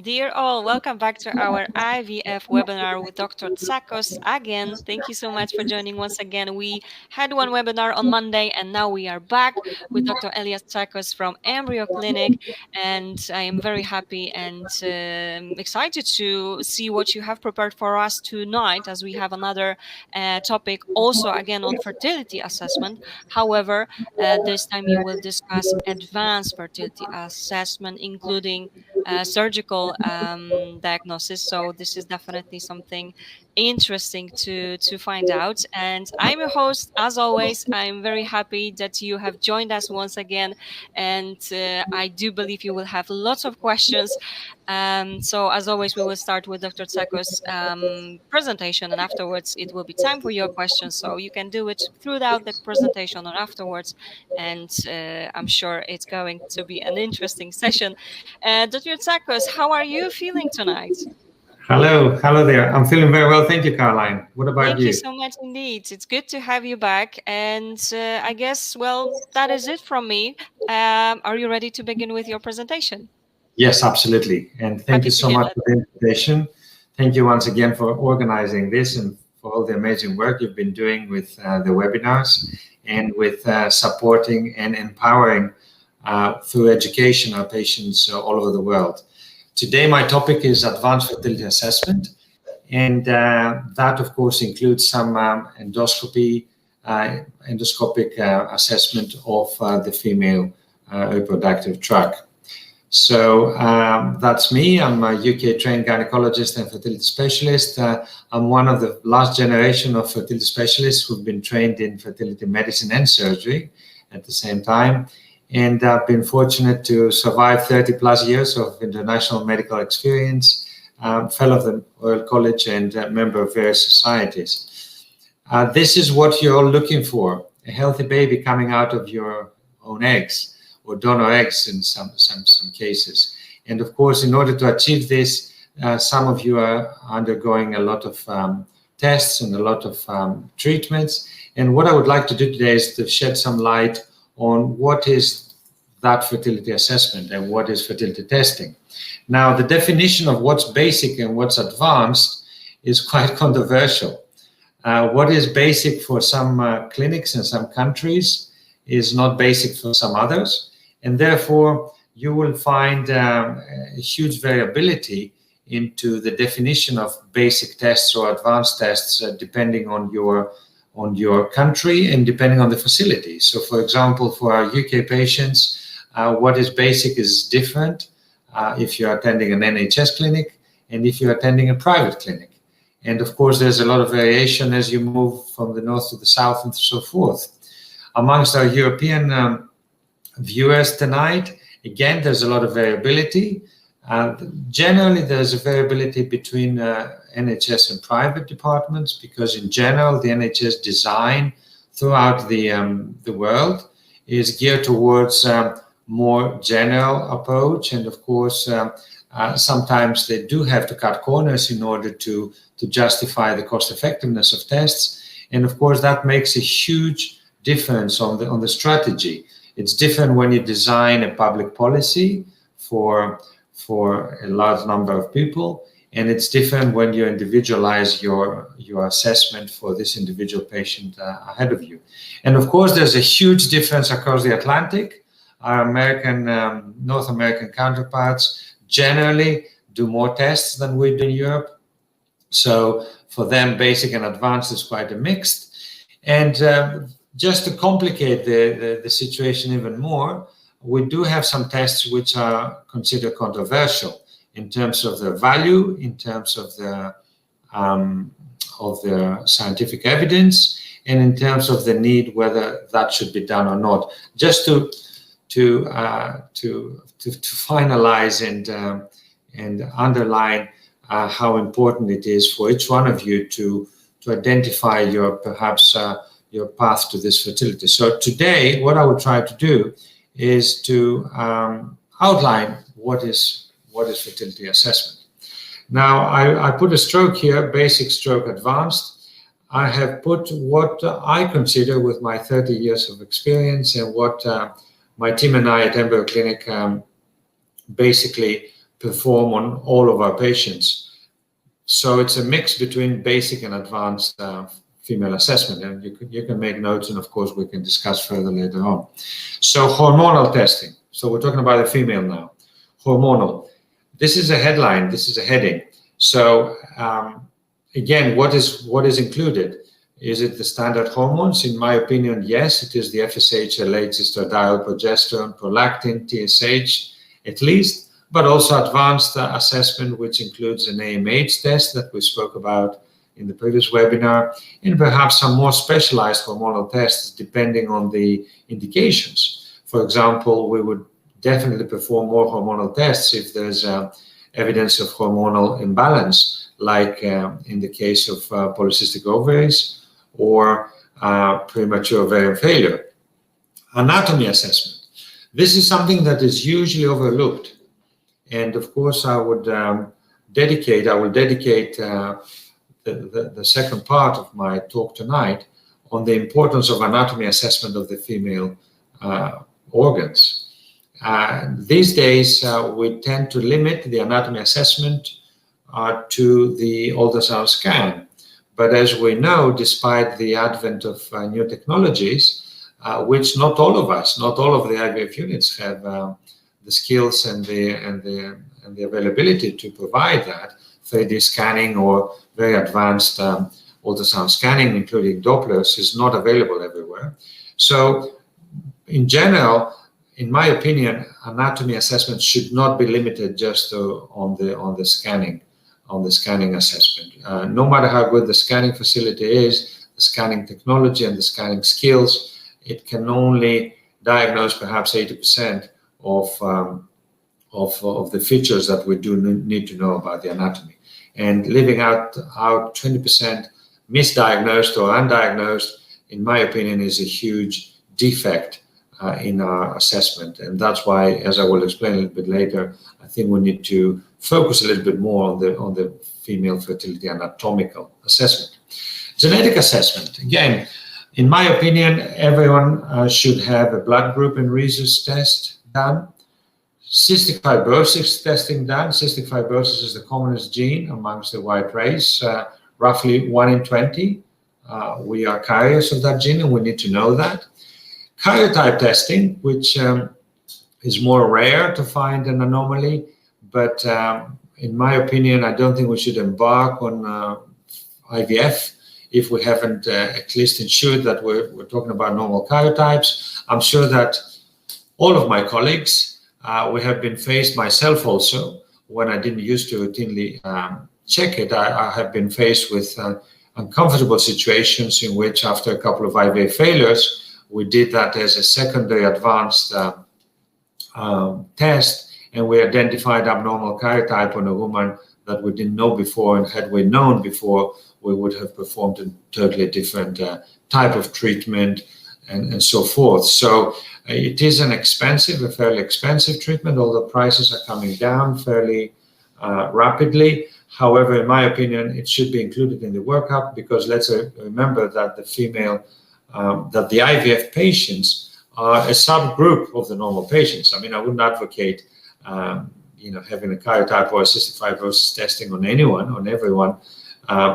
Dear all, welcome back to our IVF webinar with Dr. Tsakos again. Thank you so much for joining once again. We had one webinar on Monday and now we are back with Dr. Elias Tsakos from EmbryoClinic, and I am very happy and excited to see what you have prepared for us tonight, as we have another topic also again on fertility assessment. However, this time you will discuss advanced fertility assessment, including surgical diagnosis. So this is definitely something interesting to find out. And I'm your host, as always. I'm very happy that you have joined us once again, and I do believe you will have lots of questions. So as always, we will start with Dr. Tsakos' presentation, and afterwards it will be time for your questions. So you can do it throughout the presentation or afterwards, and I'm sure it's going to be an interesting session. Dr. Tsakos, how are you feeling tonight? Hello there. I'm feeling very well. Thank you, Caroline. What about Thank you you? so much indeed. It's good to have you back. And I guess, well, that is it from me. Are you ready to begin with your presentation? Yes, absolutely. And thank Happy you to so hear much that. for the invitation. Thank you once again for organizing this and for all the amazing work you've been doing with the webinars and with supporting and empowering through education our patients all over the world. Today, my topic is advanced fertility assessment. And that, of course, includes some endoscopic assessment of the female reproductive tract. So that's me. I'm a UK-trained gynecologist and fertility specialist. I'm one of the last generation of fertility specialists who've been trained in fertility medicine and surgery at the same time. And I've been fortunate to survive 30 plus years of international medical experience, fellow of the Royal College and member of various societies. This is what you're all looking for, a healthy baby coming out of your own eggs, or donor eggs in some cases. And of course, in order to achieve this, some of you are undergoing a lot of tests and a lot of treatments. And what I would like to do today is to shed some light on what is that fertility assessment and what is fertility testing. Now, the definition of what's basic and what's advanced is quite controversial. What is basic for some clinics in some countries is not basic for some others. And therefore, you will find a huge variability into the definition of basic tests or advanced tests, depending on your country and depending on the facility. So, for example, for our UK patients, what is basic is different if you're attending an NHS clinic and if you're attending a private clinic. And of course, there's a lot of variation as you move from the north to the south and so forth. Amongst our European viewers tonight, again, there's a lot of variability. Generally, there's a variability between NHS and private departments, because in general, the NHS design throughout the world is geared towards more general approach. And of course, sometimes they do have to cut corners in order to justify the cost effectiveness of tests. And of course, that makes a huge difference on the strategy. It's different when you design a public policy for a large number of people, and it's different when you individualize your assessment for this individual patient ahead of you. And of course, there's a huge difference across the Atlantic. Our North American counterparts generally do more tests than we do in Europe. So for them, basic and advanced is quite a mixed. And just to complicate the situation even more, we do have some tests which are considered controversial in terms of their value, in terms of the scientific evidence, and in terms of the need, whether that should be done or not. Just to finalize and underline how important it is for each one of you to identify your path to this fertility. So today, what I would try to do is to outline what is fertility assessment. Now, I put a stroke here, basic, stroke, advanced. I have put what I consider, with my 30 years of experience and what my team and I at EmbryoClinic basically perform on all of our patients. So it's a mix between basic and advanced female assessment, and you can make notes, and of course we can discuss further later on. So hormonal testing. So we're talking about the female now. Hormonal. This is a headline. This is a heading. So again, what is included? Is it the standard hormones? In my opinion, yes. It is the FSH, LH, estradiol, progesterone, prolactin, TSH, at least, but also advanced assessment, which includes an AMH test that we spoke about in the previous webinar, and perhaps some more specialized hormonal tests depending on the indications. For example, we would definitely perform more hormonal tests if there's evidence of hormonal imbalance, like in the case of polycystic ovaries or premature ovarian failure. Anatomy assessment. This is something that is usually overlooked. And of course, I will dedicate the second part of my talk tonight on the importance of anatomy assessment of the female organs. These days, we tend to limit the anatomy assessment to the ultrasound scan. But as we know, despite the advent of new technologies, which not all of the IVF units have the skills and the availability to provide that, 3D scanning or very advanced ultrasound scanning, including Dopplers, is not available everywhere. So in general, in my opinion, anatomy assessment should not be limited just on the scanning assessment. No matter how good the scanning facility is, the scanning technology and the scanning skills, it can only diagnose perhaps 80% of the features that we do need to know about the anatomy. And leaving out 20% misdiagnosed or undiagnosed, in my opinion, is a huge defect in our assessment. And that's why, as I will explain a little bit later, I think we need to focus a little bit more on the female fertility anatomical assessment. Genetic assessment. Again, in my opinion, everyone should have a blood group and rhesus test done. Cystic fibrosis testing done. Cystic fibrosis is the commonest gene amongst the white race. Roughly 1 in 20. We are carriers of that gene, and we need to know that. Karyotype testing, which is more rare to find an anomaly, but in my opinion, I don't think we should embark on IVF if we haven't at least ensured that we're talking about normal karyotypes. I'm sure that all of my colleagues, we have been faced, myself also, when I didn't used to routinely check it, I have been faced with uncomfortable situations in which after a couple of IVF failures, we did that as a secondary advanced test, and we identified abnormal karyotype on a woman that we didn't know before, and had we known before, we would have performed a totally different type of treatment and so forth. So it is a fairly expensive treatment, although prices are coming down fairly rapidly. However, in my opinion, it should be included in the workup, because let's remember that that the IVF patients are a subgroup of the normal patients. I mean, I wouldn't advocate, having a karyotype or a cystic fibrosis testing on everyone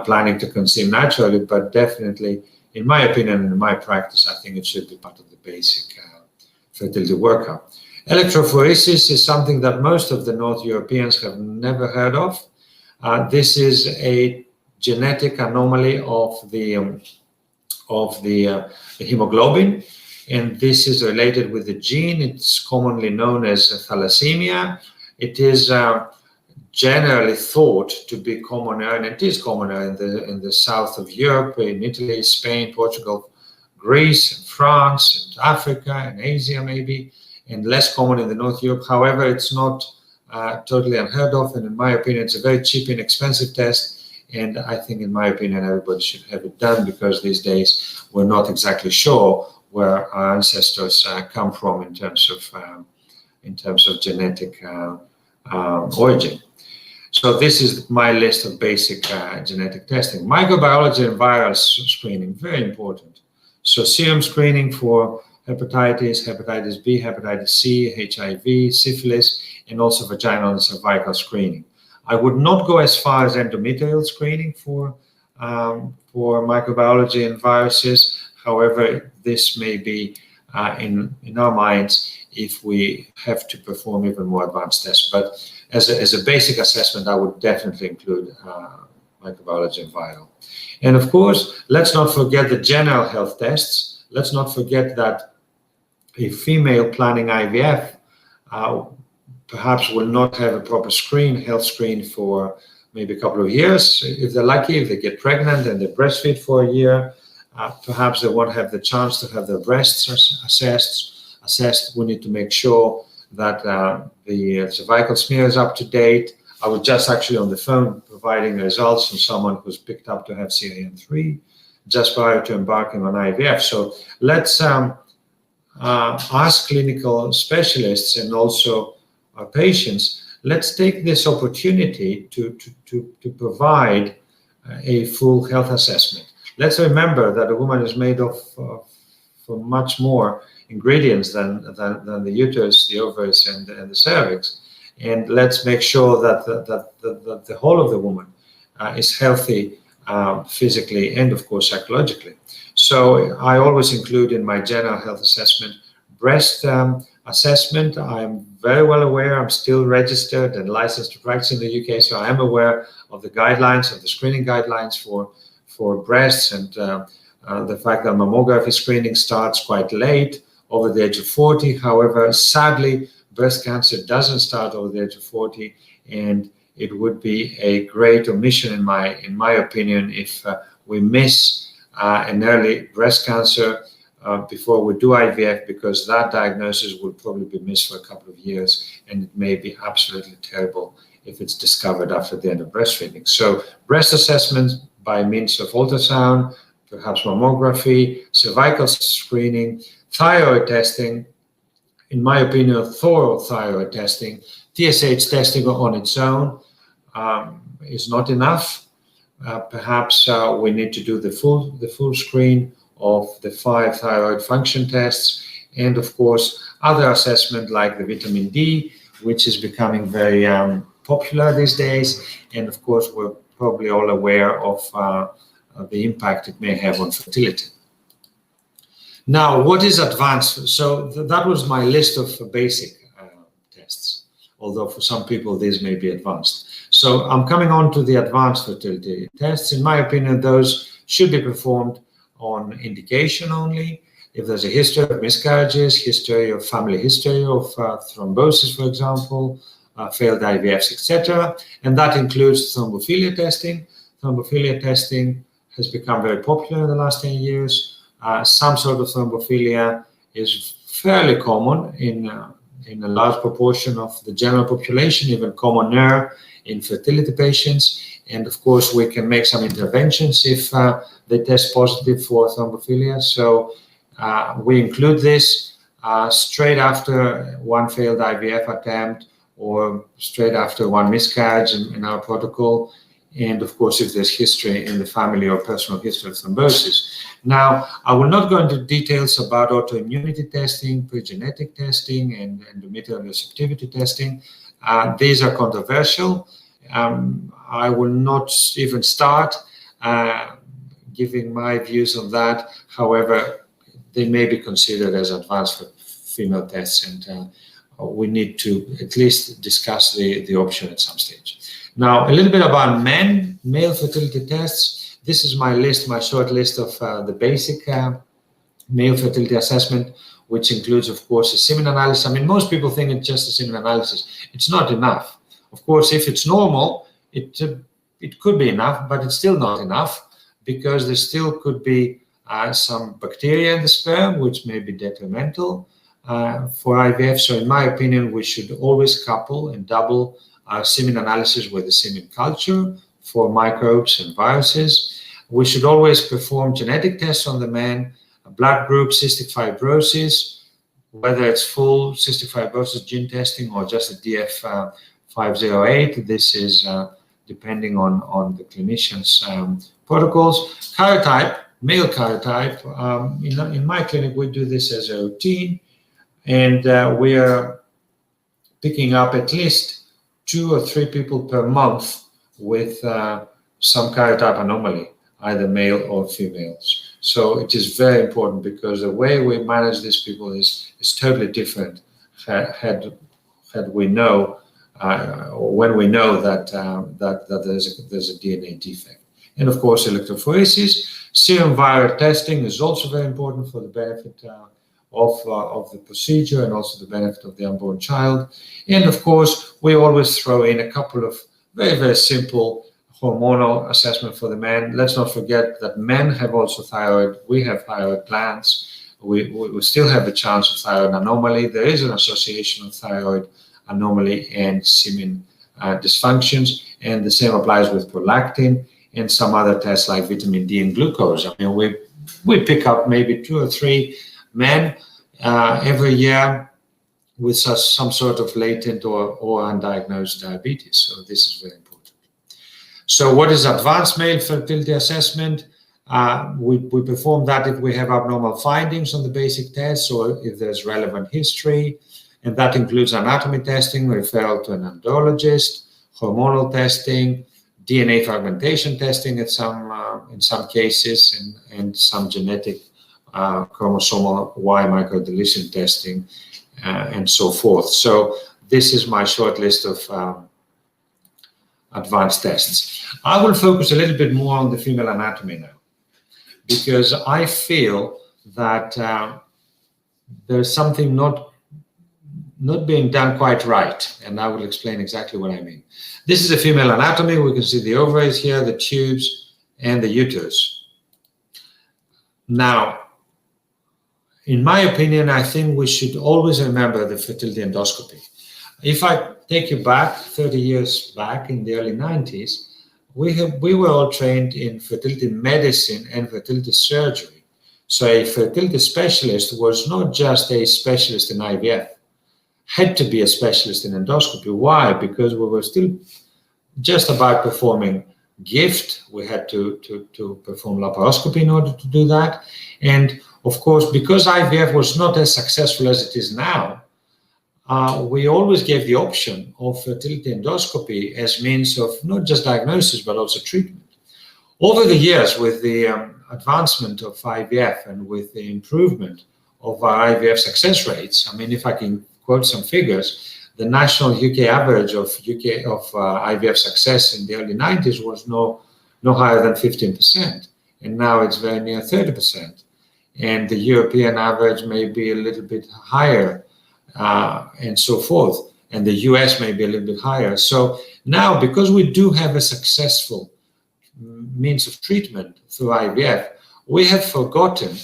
planning to conceive naturally, but definitely, in my opinion and in my practice, I think it should be part of the basic fertility workup. Electrophoresis is something that most of the North Europeans have never heard of. This is a genetic anomaly of the hemoglobin, and this is related with the gene. It's commonly known as thalassemia. It is generally thought to be commoner, and it is commoner in the south of Europe, in Italy, Spain, Portugal, Greece, and France, and Africa, and Asia maybe, and less common in the North Europe. However, it's not totally unheard of, and in my opinion, it's a very cheap, inexpensive test. And I think, in my opinion, everybody should have it done, because these days we're not exactly sure where our ancestors come from in terms of genetic origin. So this is my list of basic genetic testing. Microbiology and viral screening, very important. So serum screening for hepatitis, hepatitis B, hepatitis C, HIV, syphilis, and also vaginal and cervical screening. I would not go as far as endometrial screening for microbiology and viruses. However, this may be in our minds if we have to perform even more advanced tests. But as a basic assessment, I would definitely include microbiology and viral. And of course, let's not forget the general health tests. Let's not forget that a female planning IVF perhaps will not have a proper health screen for maybe a couple of years. If they're lucky, if they get pregnant and they breastfeed for a year, perhaps they won't have the chance to have their breasts assessed. We need to make sure that the cervical smear is up to date. I was just actually on the phone providing results from someone who's picked up to have CIN3 just prior to embarking on IVF. So let's ask clinical specialists and also our patients, let's take this opportunity to provide a full health assessment. Let's remember that a woman is made of from much more ingredients than the uterus, the ovaries, and the cervix. And let's make sure that the whole of the woman is healthy physically and, of course, psychologically. So I always include in my general health assessment breast assessment. I'm very well aware. I'm still registered and licensed to practice in the UK, so I am aware of the guidelines, of the screening guidelines for breasts, and the fact that mammography screening starts quite late, over the age of 40. However, sadly, breast cancer doesn't start over the age of 40, and it would be a great omission, in my opinion, if we miss an early breast cancer before we do IVF, because that diagnosis will probably be missed for a couple of years, and it may be absolutely terrible if it's discovered after the end of breastfeeding. So breast assessment by means of ultrasound, perhaps mammography, cervical screening, thyroid testing, in my opinion, thorough thyroid testing. TSH testing on its own is not enough. Perhaps we need to do the full screen of the 5 thyroid function tests, and of course other assessment like the vitamin D, which is becoming very popular these days, and of course we're probably all aware of the impact it may have on fertility. Now, what is advanced? So that was my list of basic tests, although for some people these may be advanced. So I'm coming on to the advanced fertility tests. In my opinion, those should be performed on indication only. If there's a history of miscarriages, history of family history of thrombosis, for example, failed IVFs, etc. And that includes thrombophilia testing. Thrombophilia testing has become very popular in the last 10 years. Some sort of thrombophilia is fairly common in a large proportion of the general population, even commoner in fertility patients. And of course, we can make some interventions if they test positive for thrombophilia. So we include this straight after one failed IVF attempt or straight after one miscarriage in our protocol. And of course, if there's history in the family or personal history of thrombosis. Now, I will not go into details about autoimmunity testing, pregenetic testing, and endometrial receptivity testing. These are controversial. I will not even start giving my views on that. However, they may be considered as advanced for female tests, and we need to at least discuss the option at some stage. Now, a little bit about male fertility tests. This is my list, my short list of the basic male fertility assessment, which includes, of course, a semen analysis. I mean, most people think it's just a semen analysis. It's not enough. Of course, if it's normal, it could be enough, but it's still not enough, because there still could be some bacteria in the sperm, which may be detrimental for IVF. So in my opinion, we should always couple and double our semen analysis with the semen culture for microbes and viruses. We should always perform genetic tests on the man, blood group, cystic fibrosis, whether it's full cystic fibrosis gene testing or just a DF508. This is depending on the clinician's protocols. Karyotype, male karyotype, in my clinic, we do this as a routine, and we are picking up at least 2 or 3 people per month with some karyotype anomaly, either male or females. So it is very important, because the way we manage these people is totally different had we know, or when we know that there's a DNA defect. And of course, electrophoresis. Serum viral testing is also very important for the benefit of the procedure, and also the benefit of the unborn child. And of course, we always throw in a couple of very, very simple hormonal assessment for the men. Let's not forget that men have also thyroid. We have thyroid glands. We still have a chance of thyroid anomaly. There is an association of thyroid anomaly and semen dysfunctions, and the same applies with prolactin and some other tests like vitamin D and glucose. I mean, we pick up maybe 2 or 3 men every year with some sort of latent or undiagnosed diabetes. So this is very important. So what is advanced male fertility assessment? We perform that if we have abnormal findings on the basic tests, or if there's relevant history, and that includes anatomy testing, referral to an andrologist, hormonal testing, DNA fragmentation testing in some cases, and some genetic chromosomal Y microdeletion testing, and so forth. So this is my short list of advanced tests. I will focus a little bit more on the female anatomy now, because I feel that there's something not being done quite right, and I will explain exactly what I mean. This is a female anatomy. We can see the ovaries here, the tubes, and the uterus. Now, in my opinion, I think we should always remember the fertility endoscopy. If I take you back 30 years back in the early 90s, we were all trained in fertility medicine and fertility surgery. So a fertility specialist was not just a specialist in IVF, had to be a specialist in endoscopy. Why? Because we were still just about performing gift. We had to perform laparoscopy in order to do that. And of course, because IVF was not as successful as it is now, we always gave the option of fertility endoscopy as means of not just diagnosis, but also treatment. Over the years, with the advancement of IVF and with the improvement of our IVF success rates, I mean, if I can quote some figures, the national UK average of IVF success in the early 90s was no higher than 15%, and now it's very near 30%. And the European average may be a little bit higher, and so forth. And the US may be a little bit higher. So now, because we do have a successful means of treatment through IVF, we have forgotten,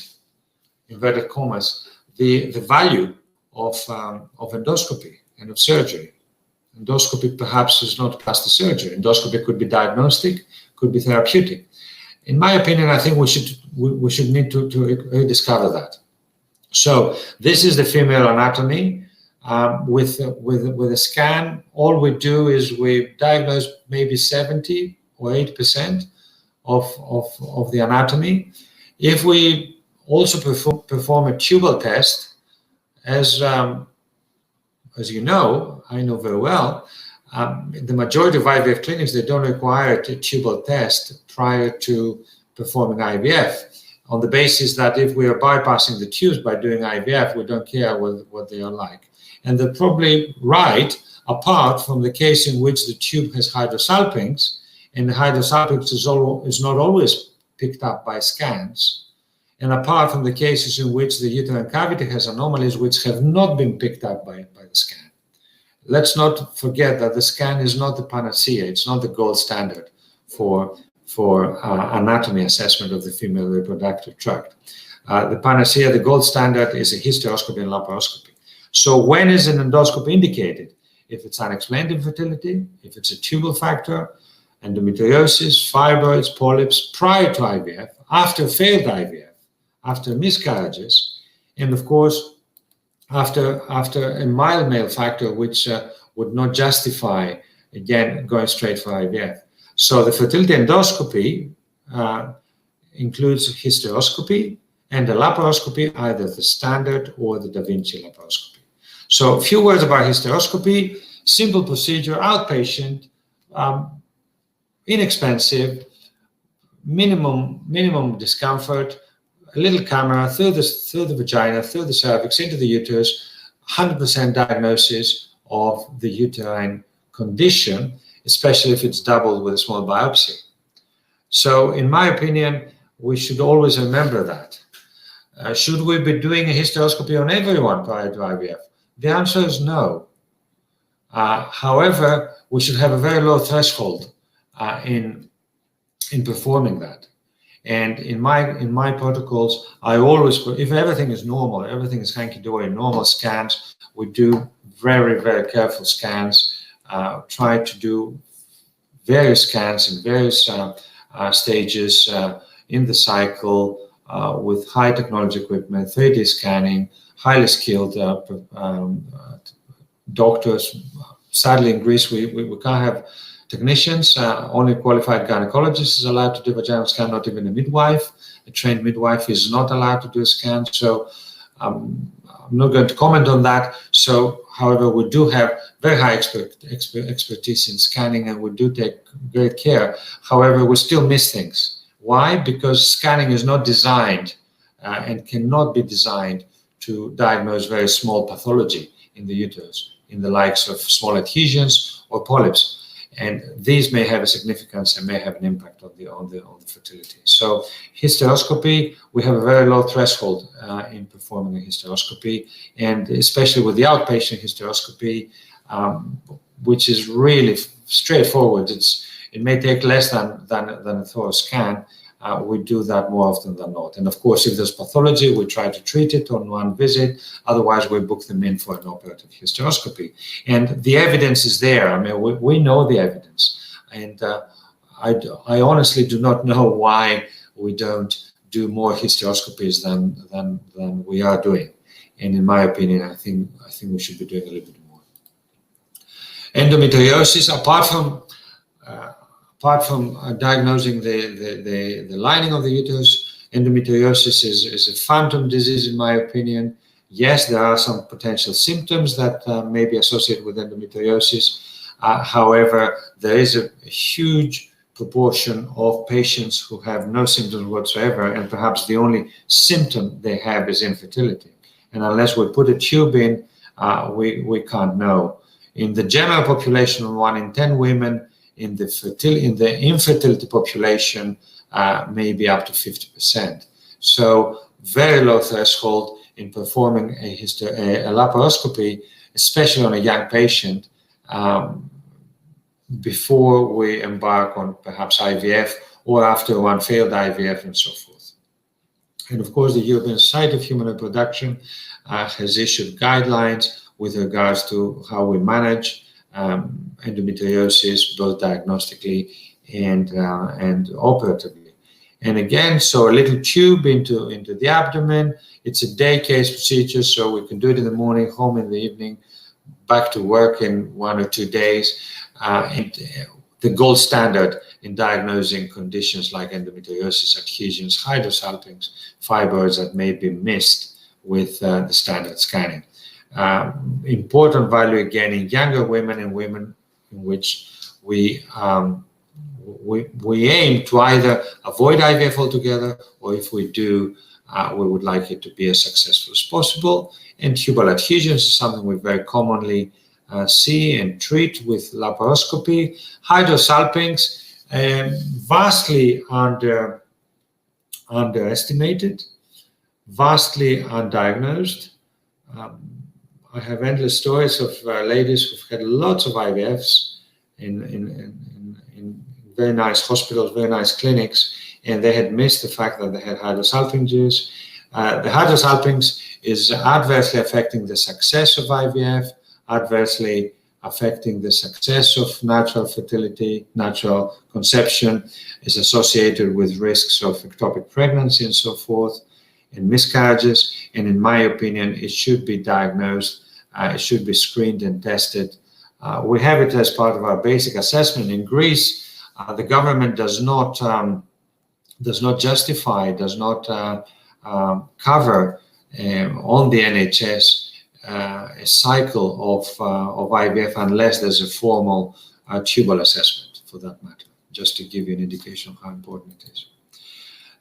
inverted commas, the value of endoscopy and of surgery. Endoscopy perhaps is not plastic surgery. Endoscopy could be diagnostic, could be therapeutic. In my opinion, I think we should need to rediscover that. So this is the female anatomy. With a scan, all we do is we diagnose maybe 70 or 80% of the anatomy. If we also perform a tubal test, as you know, I know very well, the majority of IVF clinics, they don't require a tubal test prior to performing IVF, on the basis that if we are bypassing the tubes by doing IVF, we don't care what they are like. And they're probably right, apart from the case in which the tube has hydrosalpinx, and the hydrosalpinx is not always picked up by scans. And apart from the cases in which the uterine cavity has anomalies which have not been picked up by the scan. Let's not forget that the scan is not the panacea. It's not the gold standard for anatomy assessment of the female reproductive tract. The panacea, the gold standard, is a hysteroscopy and laparoscopy. So when is an endoscopy indicated? If it's unexplained infertility, if it's a tubal factor, endometriosis, fibroids, polyps, prior to IVF, after failed IVF, after miscarriages, and of course, after a mild male factor which would not justify, again, going straight for IVF. So the fertility endoscopy includes hysteroscopy and the laparoscopy, either the standard or the Da Vinci laparoscopy. So a few words about hysteroscopy. Simple procedure, outpatient, inexpensive, minimum discomfort, a little camera through the vagina, through the cervix, into the uterus, 100% diagnosis of the uterine condition, especially if it's doubled with a small biopsy. So in my opinion, we should always remember that. Should we be doing a hysteroscopy on everyone prior to IVF? The answer is no. However, we should have a very low threshold in performing that. And in my protocols, I always, if everything is normal, everything is hanky-dory, normal scans, we do very, very careful scans, try to do various scans in various stages in the cycle with high technology equipment, 3D scanning, highly skilled doctors. Sadly, in Greece, we can't have technicians. Only qualified gynecologist is allowed to do vaginal scan, not even a midwife. A trained midwife is not allowed to do a scan. So I'm not going to comment on that. So, however, we do have very high expertise in scanning, and we do take great care. However, we still miss things. Why? Because scanning is not designed and cannot be designed to diagnose very small pathology in the uterus, in the likes of small adhesions or polyps. And these may have a significance and may have an impact on the fertility. So hysteroscopy, we have a very low threshold in performing a hysteroscopy, and especially with the outpatient hysteroscopy, which is really straightforward. It may take less than a thorough scan. We do that more often than not. And of course, if there's pathology, we try to treat it on one visit. Otherwise, we book them in for an operative hysteroscopy. And the evidence is there. I mean, we know the evidence. And I honestly do not know why we don't do more hysteroscopies than we are doing. And in my opinion, I think we should be doing a little bit more. Endometriosis, apart from diagnosing the lining of the uterus, endometriosis is a phantom disease, in my opinion. Yes, there are some potential symptoms that may be associated with endometriosis. However, there is a huge proportion of patients who have no symptoms whatsoever, and perhaps the only symptom they have is infertility. And unless we put a tube in, we can't know. In the general population, 1 in 10 women, in the infertility population, maybe up to 50%. So very low threshold in performing a laparoscopy, especially on a young patient, before we embark on perhaps IVF or after one failed IVF and so forth. And of course, the European Society of Human Reproduction has issued guidelines with regards to how we manage endometriosis, both diagnostically and operatively. And again, so a little tube into the abdomen. It's a day case procedure, so we can do it in the morning, home in the evening, back to work in 1 or 2 days. And the gold standard in diagnosing conditions like endometriosis, adhesions, hydrosalpinx, fibroids that may be missed with the standard scanning. Important value again in younger women and women in which we aim to either avoid IVF altogether, or if we do, we would like it to be as successful as possible. And tubal adhesions is something we very commonly see and treat with laparoscopy. Hydrosalpinx, vastly underestimated, vastly undiagnosed. I have endless stories of ladies who've had lots of IVFs in very nice hospitals, very nice clinics, and they had missed the fact that they had hydrosalpinges. The hydrosalpinx is adversely affecting the success of IVF, adversely affecting the success of natural fertility, natural conception, is associated with risks of ectopic pregnancy and so forth, and miscarriages. And in my opinion, it should be diagnosed, it should be screened and tested. We have it as part of our basic assessment. In Greece, the government does not does not justify, does not cover on the NHS a cycle of IVF unless there's a formal tubal assessment, for that matter, just to give you an indication of how important it is.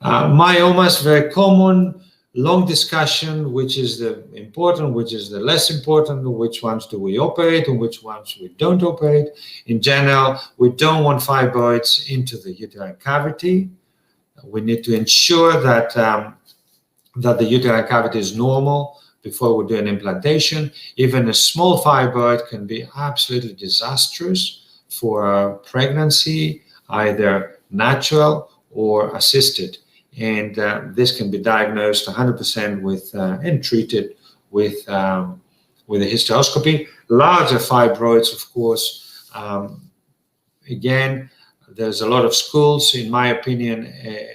Myoma is very common, long discussion, which is the important, which is the less important, which ones do we operate and which ones we don't operate. In general, we don't want fibroids into the uterine cavity. We need to ensure that, that the uterine cavity is normal before we do an implantation. Even a small fibroid can be absolutely disastrous for a pregnancy, either natural or assisted. And this can be diagnosed 100% with and treated with a hysteroscopy. Larger fibroids, of course, again, there's a lot of schools. In my opinion, a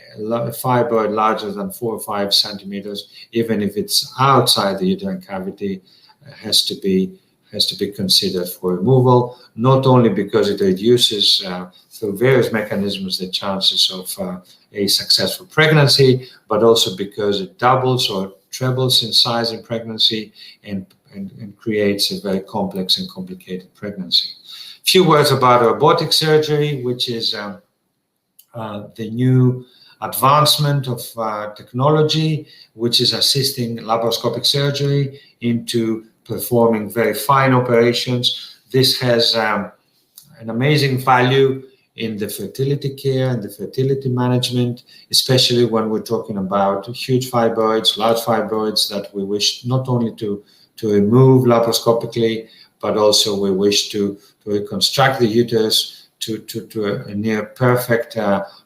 fibroid larger than 4 or 5 centimeters, even if it's outside the uterine cavity, has to be considered for removal, not only because it reduces through various mechanisms the chances of a successful pregnancy, but also because it doubles or trebles in size in pregnancy and creates a very complex and complicated pregnancy. A few words about robotic surgery, which is the new advancement of technology, which is assisting laparoscopic surgery into performing very fine operations. This has an amazing value in the fertility care and the fertility management, especially when we're talking about huge fibroids, large fibroids that we wish not only to remove laparoscopically, but also we wish to reconstruct the uterus to a near perfect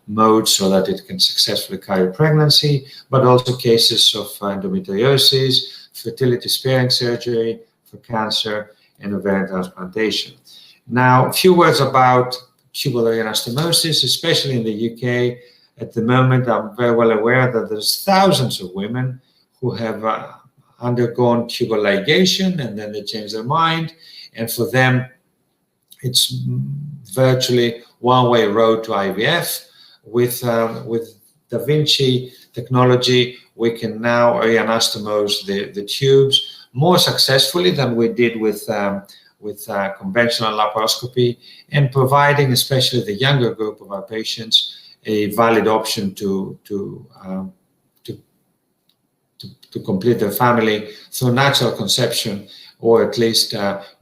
mode so that it can successfully carry pregnancy, but also cases of endometriosis, fertility sparing surgery for cancer, and ovarian transplantation. Now, a few words about tubular anastomosis, especially in the UK. At the moment, I'm very well aware that there's thousands of women who have undergone tubal ligation and then they change their mind. And for them, it's virtually one-way road to IVF. With Da Vinci technology, we can now reanastomose the tubes more successfully than we did with conventional laparoscopy, and providing especially the younger group of our patients a valid option to complete their family through natural conception, or at least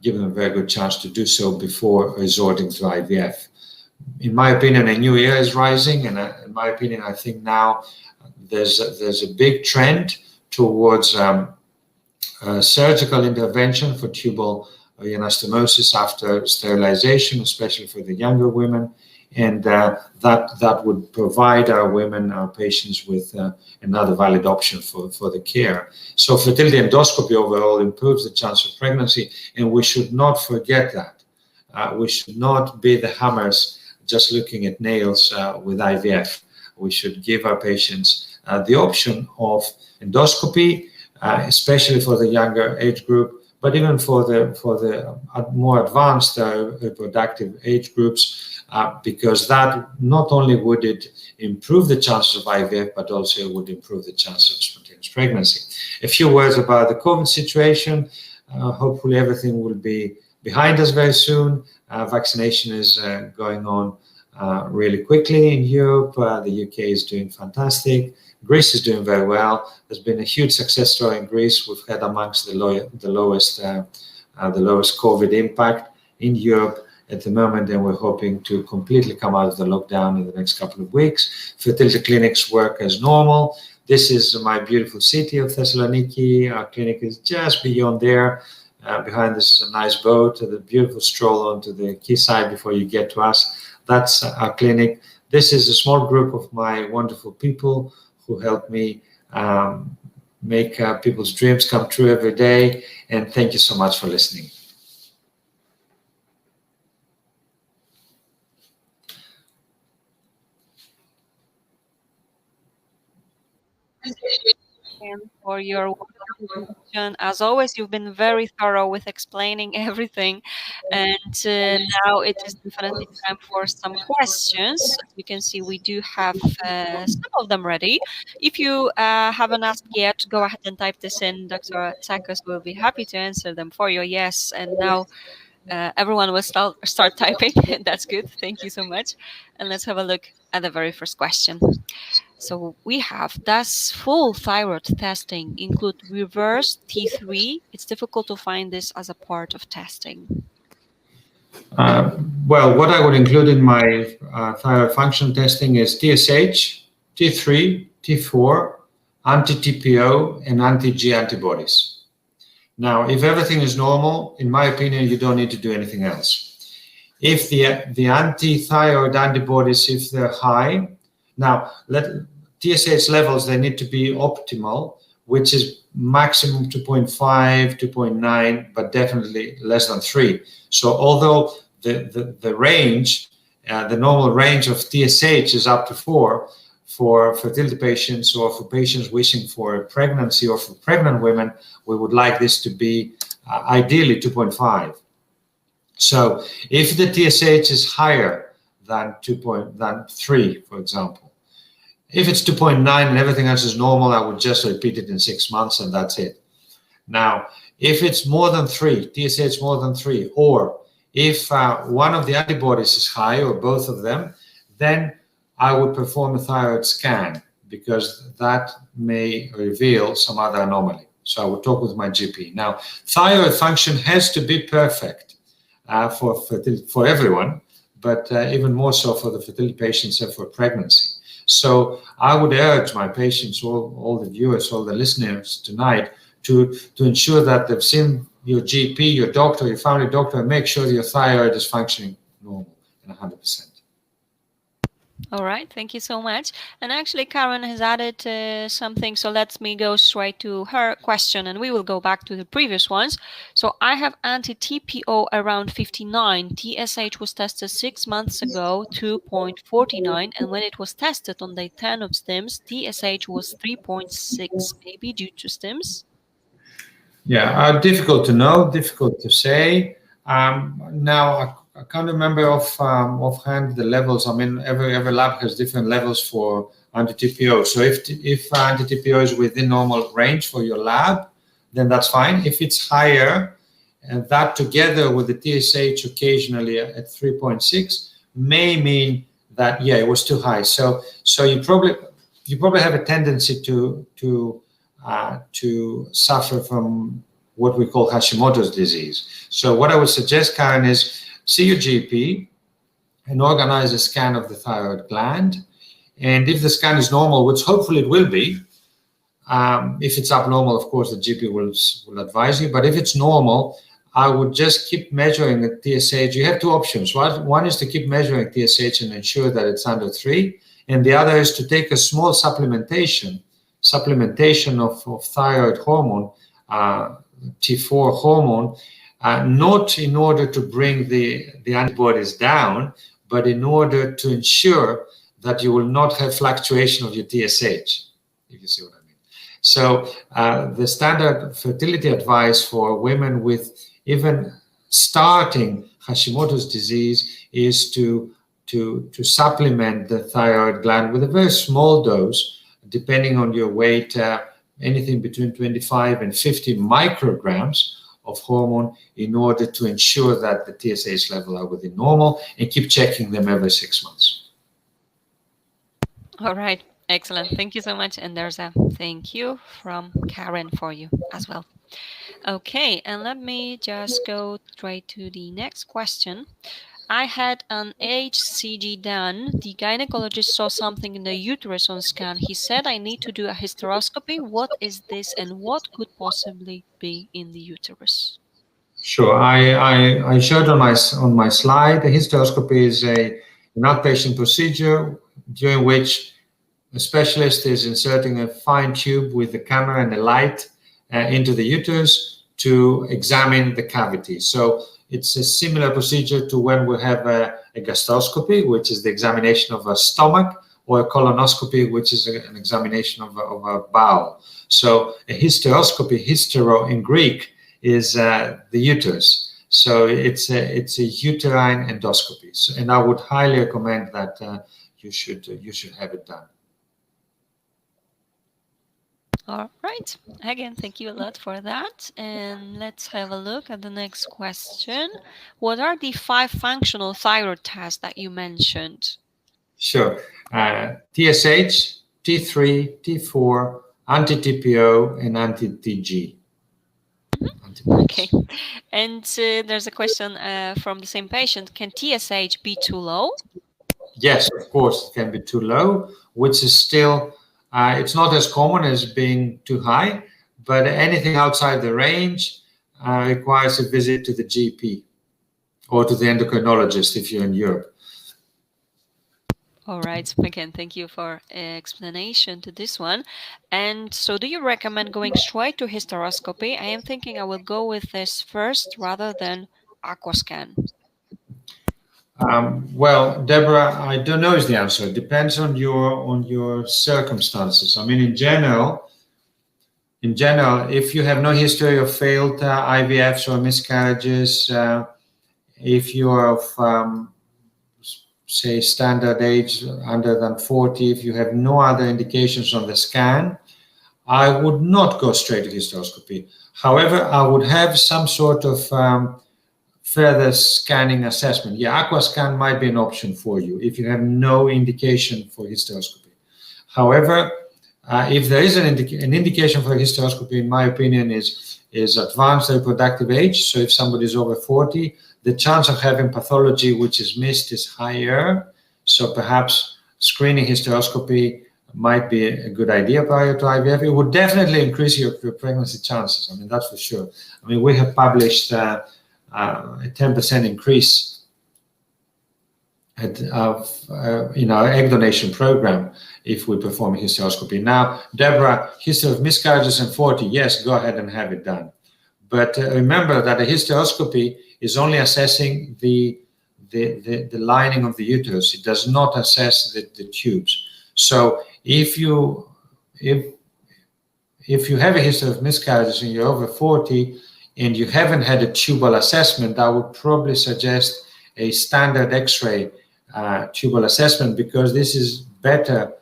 give them a very good chance to do so before resorting to IVF. In my opinion, a new era is rising, and in my opinion, I think now there's a big trend towards surgical intervention for tubal anastomosis after sterilization, especially for the younger women, and that would provide our women, our patients, with another valid option for the care. So fertility endoscopy overall improves the chance of pregnancy, and we should not forget that. We should not be the hammers just looking at nails with IVF. We should give our patients the option of endoscopy, especially for the younger age group, but even for the more advanced reproductive age groups, because that not only would it improve the chances of IVF, but also would improve the chance of spontaneous pregnancy. A few words about the COVID situation. Hopefully everything will be behind us very soon. Vaccination is going on really quickly in Europe. The UK is doing fantastic. Greece is doing very well. There's been a huge success story in Greece. We've had amongst the lowest COVID impact in Europe at the moment, and we're hoping to completely come out of the lockdown in the next couple of weeks. Fertility clinics work as normal. This is my beautiful city of Thessaloniki. Our clinic is just beyond there, behind this nice boat, the beautiful stroll onto the quayside before you get to us. That's our clinic. This is a small group of my wonderful people who help me make people's dreams come true every day. And thank you so much for listening. For your presentation. As always, you've been very thorough with explaining everything. And now it is definitely time for some questions. As you can see, we do have some of them ready. If you haven't asked yet, go ahead and type this in. Dr. Tsakos will be happy to answer them for you. Yes, and now everyone will start typing. That's good. Thank you so much. And let's have a look at the very first question. So we have, does full thyroid testing include reverse T3? It's difficult to find this as a part of testing. Well, what I would include in my thyroid function testing is TSH, T3, T4, anti-TPO, and anti-G antibodies. Now, if everything is normal, in my opinion, you don't need to do anything else. If the anti-thyroid antibodies, if they're high, now TSH levels, they need to be optimal, which is maximum 2.5, 2.9, but definitely less than 3. So although the range, the normal range of TSH is up to 4 for fertility patients or for patients wishing for pregnancy or for pregnant women, we would like this to be ideally 2.5. So if the TSH is higher than 3, for example, if it's 2.9 and everything else is normal, I would just repeat it in 6 months and that's it. Now, if it's more than 3, TSH more than 3, or if one of the antibodies is high or both of them, then I would perform a thyroid scan because that may reveal some other anomaly. So I would talk with my GP. Now, thyroid function has to be perfect for everyone, but even more so for the fertility patients and for pregnancy. So I would urge my patients, all the viewers, all the listeners tonight, to ensure that they've seen your GP, your doctor, your family doctor, and make sure that your thyroid is functioning normal and 100%. All right, thank you so much. And actually, Karen has added something, so let me go straight to her question, and we will go back to the previous ones. So I have anti-TPO around 59. TSH was tested 6 months ago, 2.49, and when it was tested on day 10 of STIMS, TSH was 3.6, maybe due to STIMS? Yeah, difficult to know, difficult to say. Now, I can't remember offhand the levels. I mean, every lab has different levels for anti-TPO. So if anti-TPO is within normal range for your lab, then that's fine. If it's higher, and that together with the TSH occasionally at 3.6 may mean that, yeah, it was too high. So you probably have a tendency to suffer from what we call Hashimoto's disease. So what I would suggest, Karen, is see your GP and organize a scan of the thyroid gland. And if the scan is normal, which hopefully it will be, if it's abnormal, of course, the GP will advise you. But if it's normal, I would just keep measuring the TSH. You have two options. One is to keep measuring TSH and ensure that it's under 3. And the other is to take a small supplementation of thyroid hormone, T4 hormone, not in order to bring the antibodies down, but in order to ensure that you will not have fluctuation of your TSH, if you see what I mean. So the standard fertility advice for women with even starting Hashimoto's disease is to supplement the thyroid gland with a very small dose, depending on your weight, anything between 25 and 50 micrograms of hormone in order to ensure that the TSH level are within normal, and keep checking them every 6 months. All right, excellent. Thank you so much. And there's a thank you from Karen for you as well. Okay, and let me just go straight to the next question. I had an HCG done. The gynecologist saw something in the uterus on scan. He said I need to do a hysteroscopy. What is this and what could possibly be in the uterus? Sure. I showed on my slide, the hysteroscopy is an outpatient procedure during which a specialist is inserting a fine tube with a camera and a light into the uterus to examine the cavity. So it's a similar procedure to when we have a gastroscopy, which is the examination of a stomach, or a colonoscopy, which is an examination of a bowel. So a hysteroscopy, hystero in Greek, is the uterus. So it's a uterine endoscopy, and I would highly recommend that you should have it done. All right. Again, thank you a lot for that. And let's have a look at the next question. What are the 5 functional thyroid tests that you mentioned? Sure. TSH, T3, T4, anti-TPO, and anti-TG. Okay. And there's a question from the same patient. Can TSH be too low? Yes, of course, it can be too low, which is still, it's not as common as being too high, but anything outside the range requires a visit to the GP or to the endocrinologist if you're in Europe. All right. Again, thank you for explanation to this one. And so do you recommend going straight to hysteroscopy? I am thinking I will go with this first rather than aquascan. Well, Deborah, I don't know is the answer. It depends on your circumstances. I mean, in general, if you have no history of failed IVFs or miscarriages, if you are of say standard age under than 40, if you have no other indications on the scan, I would not go straight to hysteroscopy. However, I would have some sort of further scanning assessment. Yeah, aquascan might be an option for you if you have no indication for hysteroscopy. However, if there is an indication for hysteroscopy, in my opinion, is advanced reproductive age. So if somebody is over 40, the chance of having pathology which is missed is higher. So perhaps screening hysteroscopy might be a good idea prior to IVF. It would definitely increase your pregnancy chances. I mean, that's for sure. I mean, we have published a 10% increase in our egg donation program if we perform a hysteroscopy. Now, Deborah, history of miscarriages in 40, yes, go ahead and have it done. But remember that a hysteroscopy is only assessing the lining of the uterus. It does not assess the tubes. So if you have a history of miscarriages and you're over 40 and you haven't had a tubal assessment, I would probably suggest a standard X-ray tubal assessment, because this is better,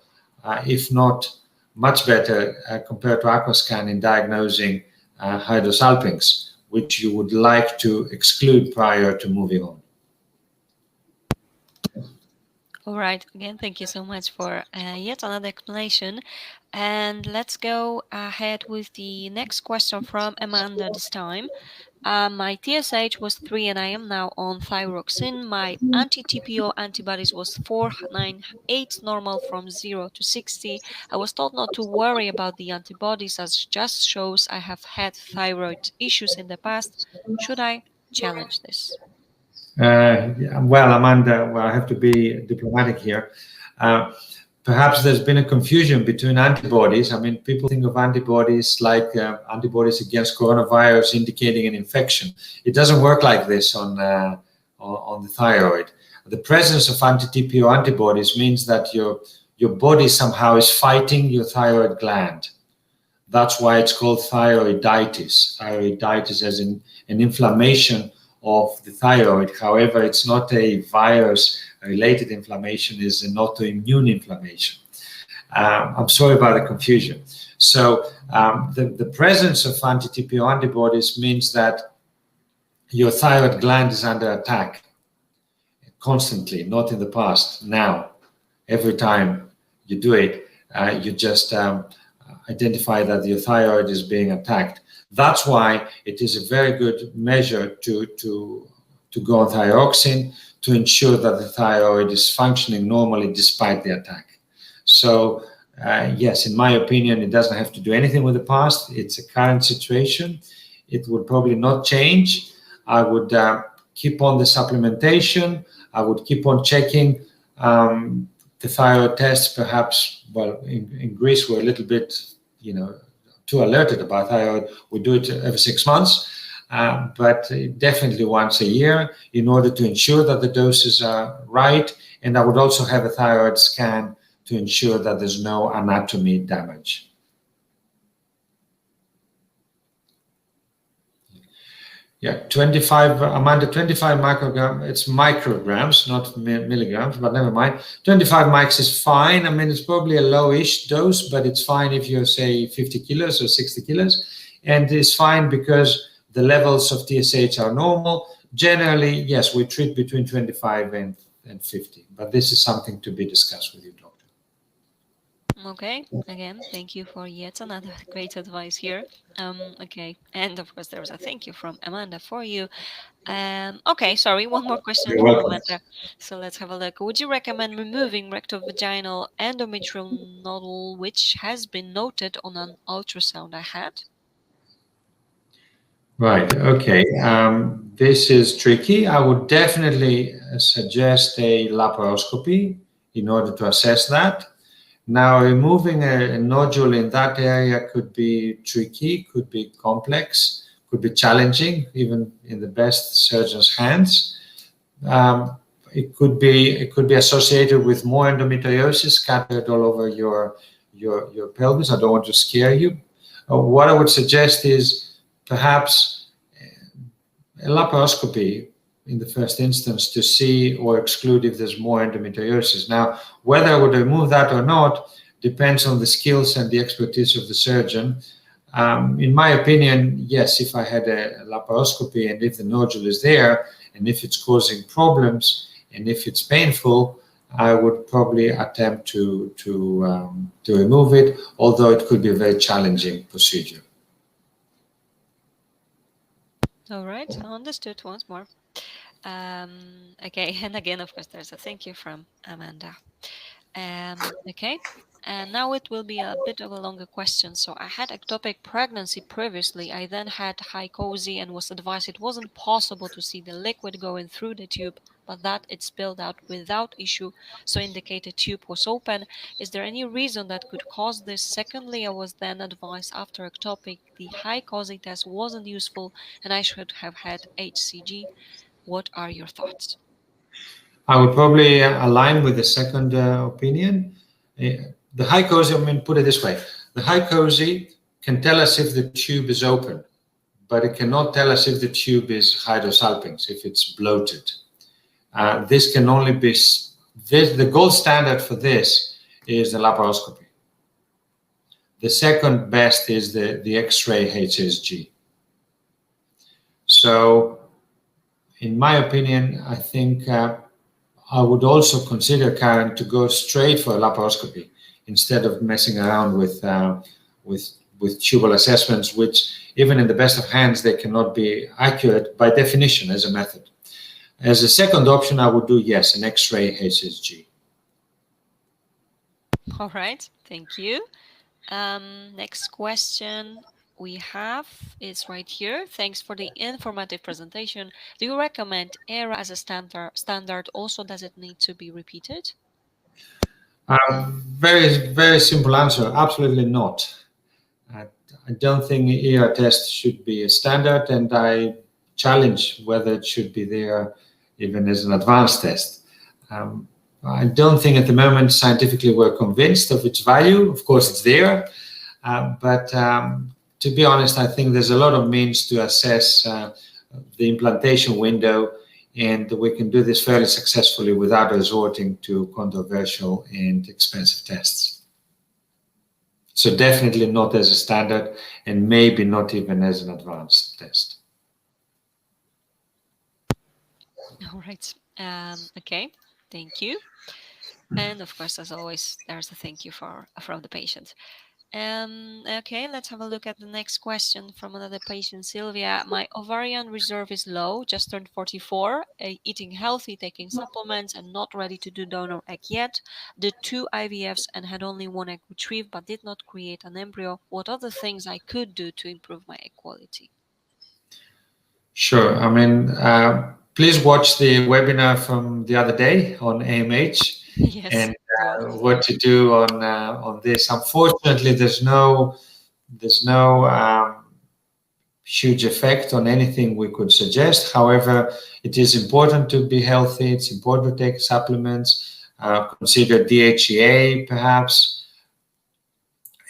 if not much better, compared to aquascan in diagnosing hydrosalpinx, which you would like to exclude prior to moving on. All right. Again, thank you so much for yet another explanation. And let's go ahead with the next question from Amanda this time. My TSH was 3 and I am now on thyroxine. My anti-TPO antibodies was 498, normal from 0 to 60. I was told not to worry about the antibodies as just shows I have had thyroid issues in the past. Should I challenge this? Well, Amanda, I have to be diplomatic here. Perhaps there's been a confusion between antibodies. I mean, people think of antibodies like antibodies against coronavirus indicating an infection. It doesn't work like this on the thyroid. The presence of anti-TPO antibodies means that your body somehow is fighting your thyroid gland. That's why it's called thyroiditis. Thyroiditis as in an inflammation of the thyroid. However, it's not a virus-related inflammation, it's an autoimmune inflammation. I'm sorry about the confusion. So the presence of anti-TPO antibodies means that your thyroid gland is under attack constantly, not in the past, now. Every time you do it, you just identify that your thyroid is being attacked. That's why it is a very good measure to go on thyroxine to ensure that the thyroid is functioning normally despite the attack. So yes, in my opinion, it doesn't have to do anything with the past. It's a current situation. It would probably not change. I would keep on the supplementation. I would keep on checking the thyroid tests. Perhaps, well, in Greece, we're a little bit, too alerted about thyroid. We do it every 6 months, but definitely once a year in order to ensure that the doses are right. And I would also have a thyroid scan to ensure that there's no anatomy damage. Yeah, 25, Amanda, 25 microgram, it's micrograms, not milligrams, but never mind. 25 mics is fine. I mean, it's probably a lowish dose, but it's fine if you're, say, 50 kilos or 60 kilos. And it's fine because the levels of TSH are normal. Generally, yes, we treat between 25 and 50, but this is something to be discussed with your doctor. Okay, again, thank you for yet another great advice here. Okay, and of course there's a thank you from Amanda for you. Okay, sorry, one more question You're from welcome. Amanda. So let's have a look. Would you recommend removing rectovaginal endometrial nodule which has been noted on an ultrasound I had? Right, okay. This is tricky. I would definitely suggest a laparoscopy in order to assess that. Now, removing a nodule in that area could be tricky, could be complex, could be challenging, even in the best surgeon's hands. It could be associated with more endometriosis scattered all over your pelvis. I don't want to scare you. What I would suggest is perhaps a laparoscopy in the first instance to see or exclude if there's more endometriosis. Now, whether I would remove that or not depends on the skills and the expertise of the surgeon. In my opinion, yes, if I had a laparoscopy and if the nodule is there and if it's causing problems and if it's painful, I would probably attempt to remove it, although it could be a very challenging procedure. All right, understood once more. Okay, and again, of course, there's a thank you from Amanda. Okay, and now it will be a bit of a longer question. So I had ectopic pregnancy previously. I then had hysteroscopy and was advised it wasn't possible to see the liquid going through the tube, but that it spilled out without issue, so indicated tube was open. Is there any reason that could cause this? Secondly, I was then advised after ectopic the hysteroscopy test wasn't useful and I should have had HCG. What are your thoughts? I would probably align with the second opinion. The hysteroscopy, I mean, put it this way, the hysteroscopy can tell us if the tube is open, but it cannot tell us if the tube is hydrosalpinx, if it's bloated. This can only be, the gold standard for this is the laparoscopy. The second best is the X-ray HSG. So, in my opinion, I think I would also consider, Karen, to go straight for a laparoscopy instead of messing around with tubal assessments, which even in the best of hands, they cannot be accurate by definition as a method. As a second option, I would do, yes, an X-ray HSG. All right, thank you. Next question we have is right here. Thanks for the informative presentation. Do you recommend ERA as a standard? Also, does it need to be repeated? Very, very simple answer. Absolutely not. I don't think ERA test should be a standard, and I challenge whether it should be there even as an advanced test. I don't think at the moment scientifically we're convinced of its value. Of course, it's there, but to be honest, I think there's a lot of means to assess the implantation window, and we can do this fairly successfully without resorting to controversial and expensive tests. So definitely not as a standard, and maybe not even as an advanced test. All right. Okay. Thank you. And of course, as always, there's a thank you from the patient. Okay, let's have a look at the next question from another patient, Sylvia. My ovarian reserve is low, just turned 44, eating healthy, taking supplements, and not ready to do donor egg yet. Did 2 IVFs and had only 1 egg retrieved, but did not create an embryo. What are the things I could do to improve my egg quality? Sure. I mean, please watch the webinar from the other day on AMH. Yes, and what to do on this. Unfortunately, there's no huge effect on anything we could suggest. However, it is important to be healthy. It's important to take supplements. Consider DHEA perhaps,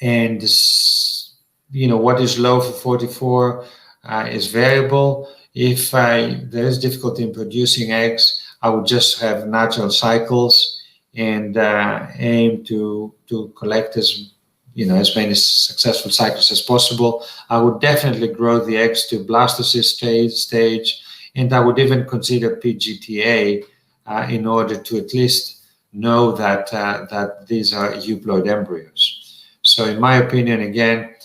and what is low for 44 is variable. If there is difficulty in producing eggs, I would just have natural cycles and aim to collect as many successful cycles as possible. I would definitely grow the eggs to blastocyst stage, and I would even consider PGTA in order to at least know that these are euploid embryos. So in my opinion, again,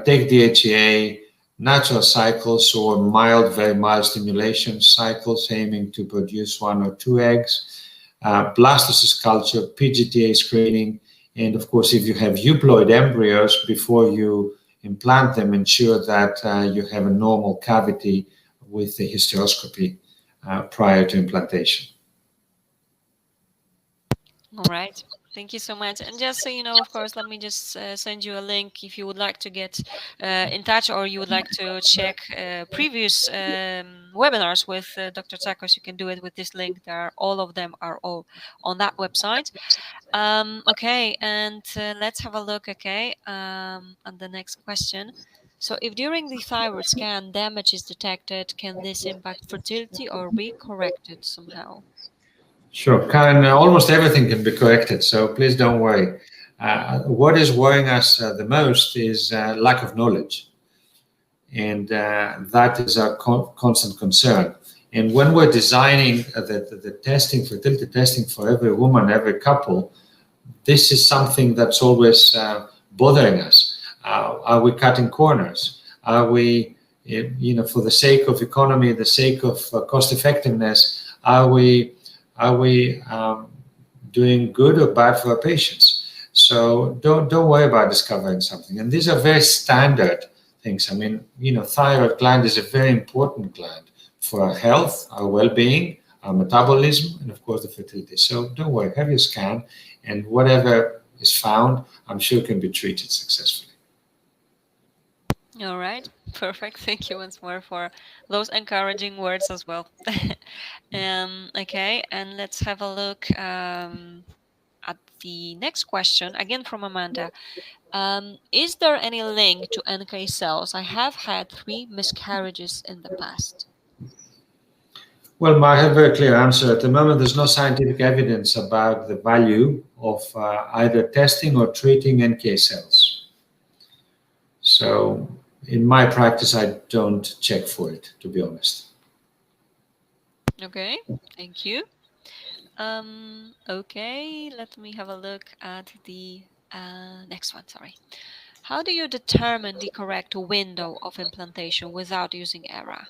take DHEA, natural cycles or mild, very mild stimulation cycles aiming to produce 1 or 2 eggs, blastocyst culture, PGTA screening, and of course, if you have euploid embryos, before you implant them, ensure that you have a normal cavity with the hysteroscopy prior to implantation. All right. Thank you so much. And just so you know, of course, let me just send you a link if you would like to get in touch, or you would like to check previous webinars with Dr. Tsakos. You can do it with this link. All of them are all on that website. Okay, and let's have a look. Okay, on the next question. So, if during the thyroid scan damage is detected, can this impact fertility or be corrected somehow? Sure, almost everything can be corrected, so please don't worry. What is worrying us the most is lack of knowledge, and that is our constant concern. And when we're designing the testing, fertility testing for every woman, every couple, this is something that's always bothering us. Are we cutting corners? Are we, for the sake of economy, the sake of cost effectiveness, are we doing good or bad for our patients? So don't worry about discovering something. And these are very standard things. I mean, thyroid gland is a very important gland for our health, our well-being, our metabolism, and of course the fertility. So don't worry, have your scan, and whatever is found, I'm sure can be treated successfully. All right, perfect. Thank you once more for those encouraging words as well. Okay, and let's have a look at the next question, again from Amanda. Is there any link to NK cells? I have had 3 miscarriages in the past. Well, I have a very clear answer. At the moment, there's no scientific evidence about the value of either testing or treating NK cells. So in my practice, I don't check for it, to be honest. Okay, thank you. Okay, let me have a look at the next one, sorry. How do you determine the correct window of implantation without using error?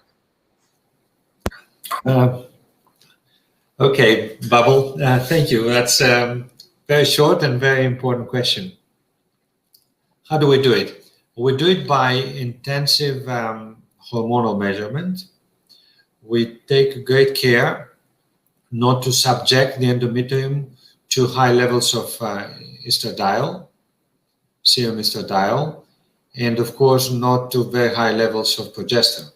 Okay, Bubble, thank you. That's a very short and very important question. How do we do it? We do it by intensive hormonal measurement. We take great care not to subject the endometrium to high levels of estradiol, serum estradiol, and of course not to very high levels of progesterone.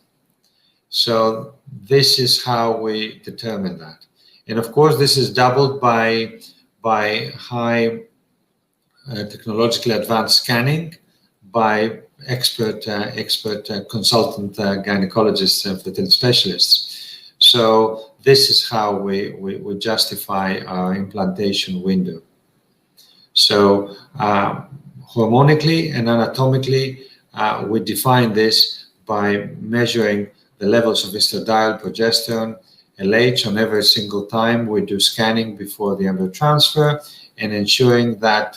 So this is how we determine that. And of course, this is doubled by high technologically advanced scanning by expert consultant gynecologists and fertility specialists. So this is how we justify our implantation window. So hormonically and anatomically, we define this by measuring the levels of estradiol, progesterone, LH on every single time we do scanning before the embryo transfer, and ensuring that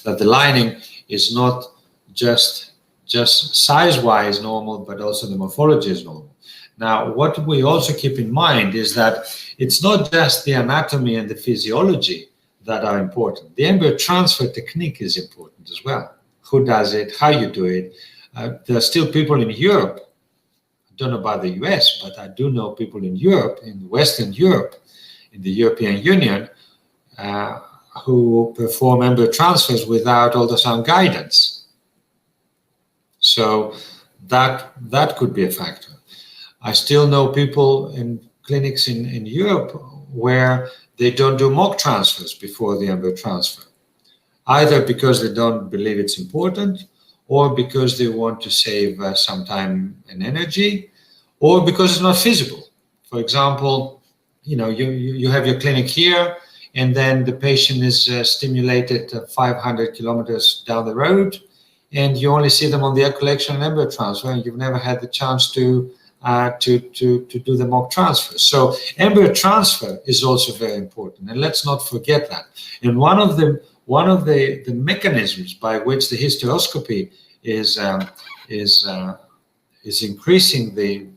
the lining is not just size-wise normal, but also the morphology is normal. Now, what we also keep in mind is that it's not just the anatomy and the physiology that are important. The embryo transfer technique is important as well. Who does it? How you do it? There are still people in Europe. I don't know about the US, but I do know people in Europe, in Western Europe, in the European Union, who perform embryo transfers without ultrasound guidance. So that could be a factor. I still know people in clinics in Europe where they don't do mock transfers before the embryo transfer, either because they don't believe it's important or because they want to save some time and energy, or because it's not feasible. For example, you have your clinic here, and then the patient is stimulated 500 kilometers down the road, and you only see them on the egg collection and embryo transfer, and you've never had the chance to do the mock transfer. So embryo transfer is also very important, and let's not forget that. And one of the mechanisms by which the hysteroscopy is increasing the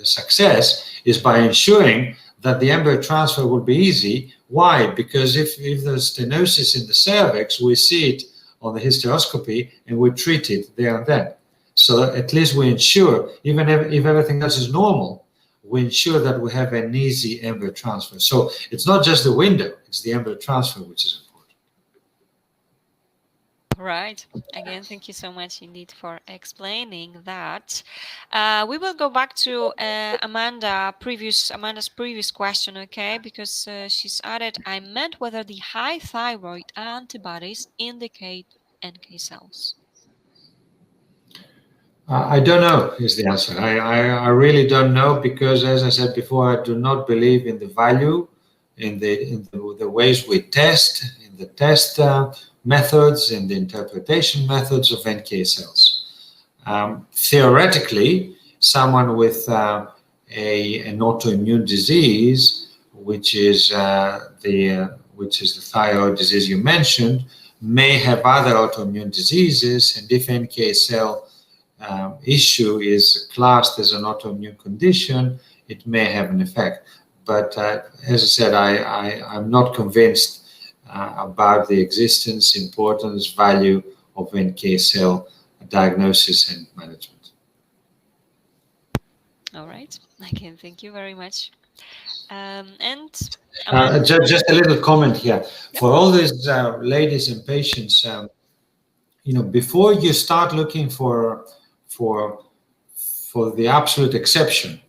success is by ensuring that the embryo transfer will be easy. Why? Because if there's stenosis in the cervix, we see it on the hysteroscopy and we treat it there and then. So at least we ensure, even if everything else is normal, we ensure that we have an easy embryo transfer. So it's not just the window, it's the embryo transfer which is important. Right. Again, thank you so much indeed for explaining that. We will go back to Amanda's previous question, okay? Because she's added, I meant whether the high thyroid antibodies indicate NK cells. I don't know is the answer. I really don't know, because as I said before, I do not believe in the value, in the ways we test, in the test methods, in the interpretation methods of NK cells. Theoretically, someone with an autoimmune disease, which is the thyroid disease you mentioned, may have other autoimmune diseases, and if NK cell issue is classed as an autoimmune condition, it may have an effect. But as I said, I'm not convinced about the existence, importance, value of NK cell diagnosis and management. All right. Again, thank you very much. Just a little comment here. Yep. For all these ladies and patients, before you start looking for the absolute exception,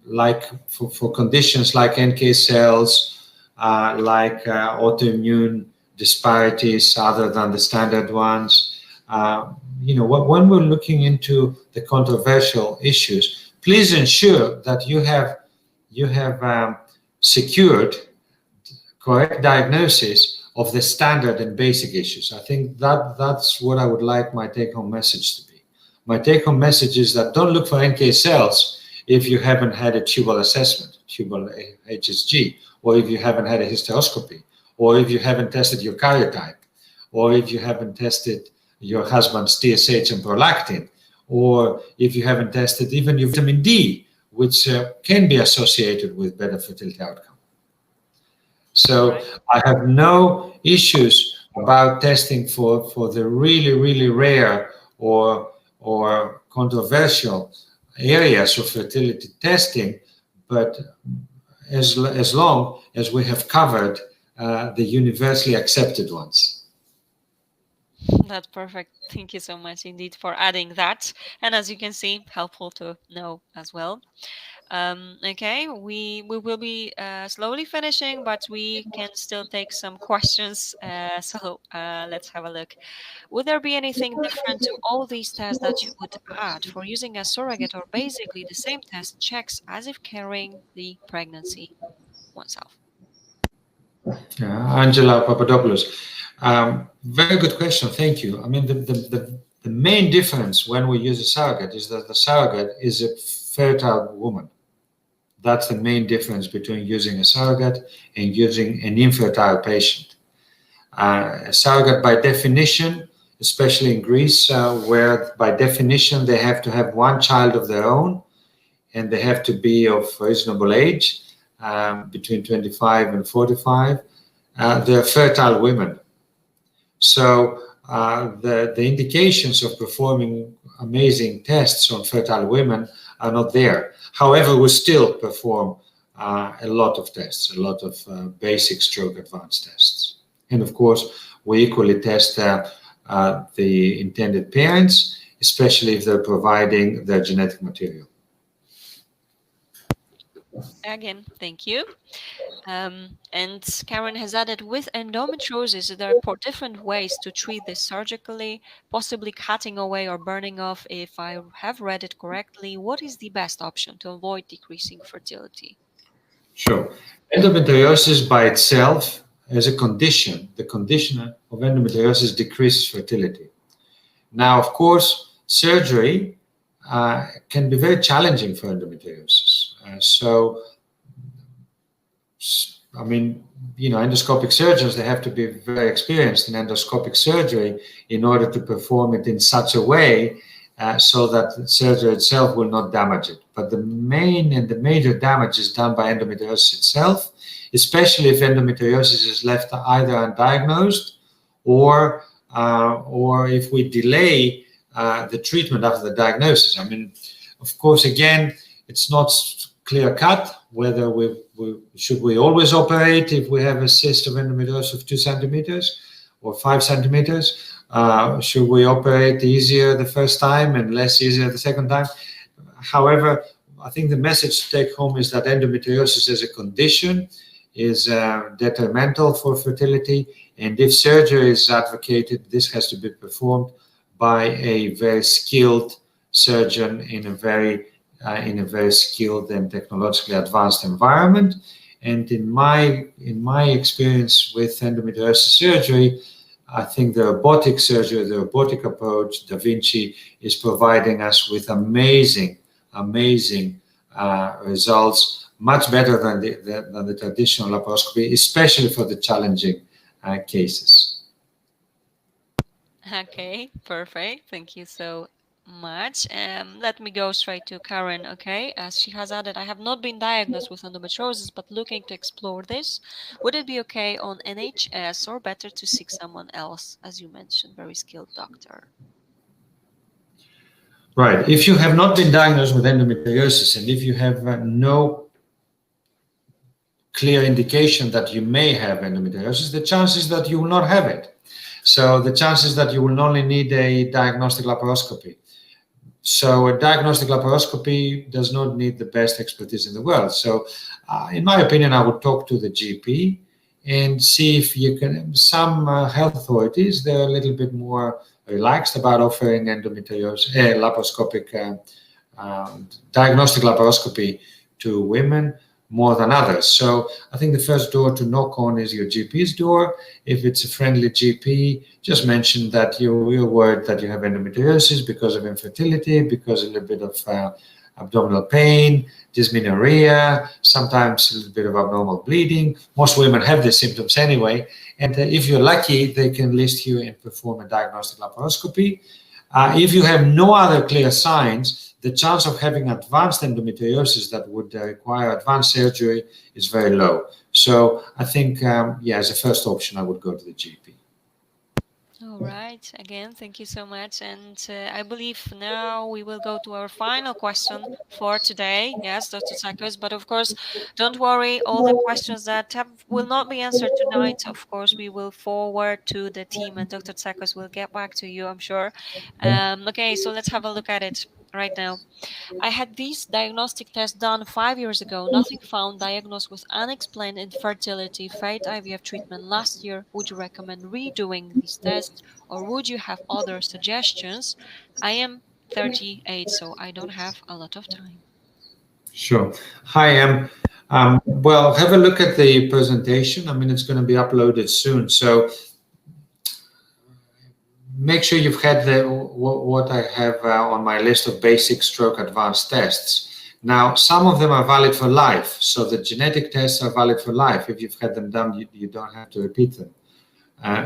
like for conditions like NK cells, like autoimmune disparities other than the standard ones, when we're looking into the controversial issues, please ensure that you have secured correct diagnosis of the standard and basic issues. I think that's what I would like my take-home message to be. My take-home message is that don't look for NK cells if you haven't had a tubal assessment, tubal HSG, or if you haven't had a hysteroscopy, or if you haven't tested your karyotype, or if you haven't tested your husband's TSH and prolactin, or if you haven't tested even your vitamin D, which can be associated with better fertility outcome. So I have no issues about testing for the really, really rare or controversial areas of fertility testing, but as long as we have covered the universally accepted ones. That's perfect. Thank you so much indeed for adding that. And as you can see, helpful to know as well. Okay, we will be slowly finishing, but we can still take some questions. So let's have a look. Would there be anything different to all these tests that you would add for using a surrogate, or basically the same test checks as if carrying the pregnancy oneself? Angela Papadopoulos. Very good question. Thank you. I mean, the main difference when we use a surrogate is that the surrogate is a fertile woman. That's the main difference between using a surrogate and using an infertile patient. A surrogate, by definition, especially in Greece, where by definition they have to have one child of their own, and they have to be of reasonable age, between 25 and 45, they're fertile women. So the indications of performing amazing tests on fertile women are not there. However, we still perform a lot of tests, a lot of basic stroke advanced tests. And of course, we equally test the intended parents, especially if they're providing their genetic material. Again, thank you. And Karen has added, with endometriosis, there are different ways to treat this surgically, possibly cutting away or burning off. If I have read it correctly, what is the best option to avoid decreasing fertility? Sure. Endometriosis by itself as a condition, the condition of endometriosis decreases fertility. Now, of course, surgery can be very challenging for endometriosis. I mean, endoscopic surgeons, they have to be very experienced in endoscopic surgery in order to perform it in such a way so that the surgery itself will not damage it. But the main and the major damage is done by endometriosis itself, especially if endometriosis is left either undiagnosed or if we delay the treatment after the diagnosis. I mean, of course, again, it's not clear cut whether should we always operate if we have a cyst of endometriosis of 2 centimeters or 5 centimeters. Should we operate easier the first time and less easier the second time? However, I think the message to take home is that endometriosis as a condition is detrimental for fertility, and if surgery is advocated, this has to be performed by a very skilled surgeon in a very skilled and technologically advanced environment. And in my experience with endometriosis surgery, I think the robotic surgery, the robotic approach, Da Vinci, is providing us with amazing results, much better than the traditional laparoscopy, especially for the challenging cases. Okay, perfect. Thank you so much. Let me go straight to Karen. Okay, as she has added, I have not been diagnosed with endometriosis, but looking to explore this. Would it be okay on NHS, or better to seek someone else, as you mentioned, very skilled doctor? Right. If you have not been diagnosed with endometriosis and if you have no clear indication that you may have endometriosis, the chances that you will not have it. So the chances that you will only need a diagnostic laparoscopy. So a diagnostic laparoscopy does not need the best expertise in the world. So in my opinion, I would talk to the GP and see if you can, some health authorities, they're a little bit more relaxed about offering endometriosis, laparoscopic, diagnostic laparoscopy to women more than others. So I think the first door to knock on is your GP's door. If it's a friendly GP, just mention that you're worried that you have endometriosis because of infertility, because of a little bit of abdominal pain, dysmenorrhea, sometimes a little bit of abnormal bleeding. Most women have these symptoms anyway. And if you're lucky, they can list you and perform a diagnostic laparoscopy. If you have no other clear signs, the chance of having advanced endometriosis that would require advanced surgery is very low. So I think, as a first option, I would go to the GP. All right. Again, thank you so much. And I believe now we will go to our final question for today. Yes, Dr. Tsakos. But of course, don't worry. All the questions that will not be answered tonight, of course, we will forward to the team, and Dr. Tsakos will get back to you, I'm sure. Okay, so let's have a look at it right now. I had these diagnostic tests done 5 years ago. Nothing found. Diagnosed with unexplained infertility. Failed IVF treatment last year. Would you recommend redoing these tests, or would you have other suggestions? I am 38, so I don't have a lot of time. Sure. Hi, well, have a look at the presentation. I mean, it's going to be uploaded soon. So make sure you've had what I have on my list of basic stroke advanced tests. Now, some of them are valid for life. So the genetic tests are valid for life. If you've had them done, you don't have to repeat them.